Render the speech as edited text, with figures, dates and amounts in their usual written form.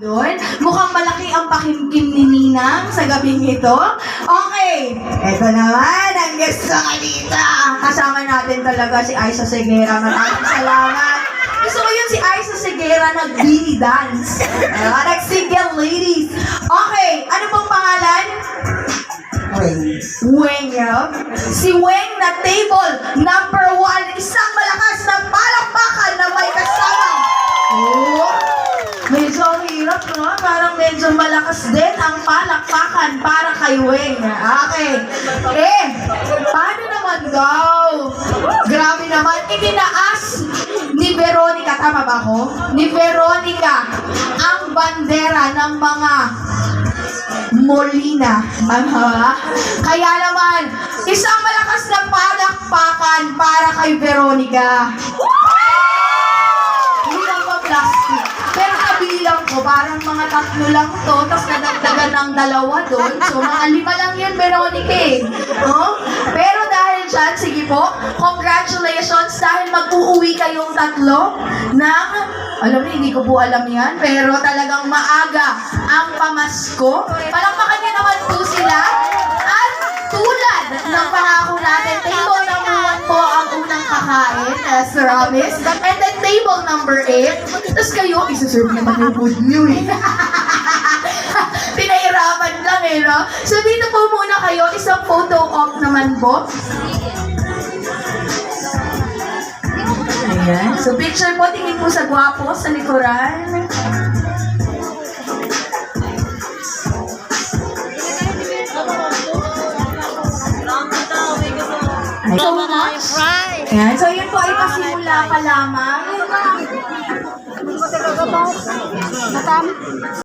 Doon, mukhang malaki ang pakimkim ni Ninang sa gabing ito. Okay, eto naman ang gusto ko dito. Kasama natin talaga si Aiza Seguera. Maraming salamat. Gusto ko yun si Aiza Seguera nag-bini dance. Nag-single ladies. Okay, ano pong pangalan? Weng. Si Weng na table number 1. Isang malakas na palakpakan na may kasama. Oh, medyo ang hirap, no? Parang medyo malakas din ang palakpakan para kay Weng. Okay. Paano naman daw? Grabe naman. Itinaas ni Veronica, tama ba ako? Ni Veronica ang bandera ng mga Molina. Kaya naman, isang malakas na palakpakan para kay Veronica. Hindi lang pa plastic. Pero kabilang ko, parang mga 3 lang to, tapos nadagdagan ng 2 doon. So, mga 5 lang yun, Veronica eh. No? Pero dahil dyan, sige po, congratulations dahil mag-uuwi kayong 3 ng, alam niyo, hindi ko po alam yan, pero talagang maaga ang pamasko. Palakpakan niyo naman po sila. At tulad ng pangako natin, table number 1 po ang unang kakain, as promised. And then table number 8. Tapos kayo, isuserve naman yung food niyo eh. Pinahirapan lang eh, no? So dito po muna kayo, isang photo op naman po. Ayan. So picture po, tingin po sa gwapo sa likuran. So much. Ayan. So yun po ay pasimula pa lamang.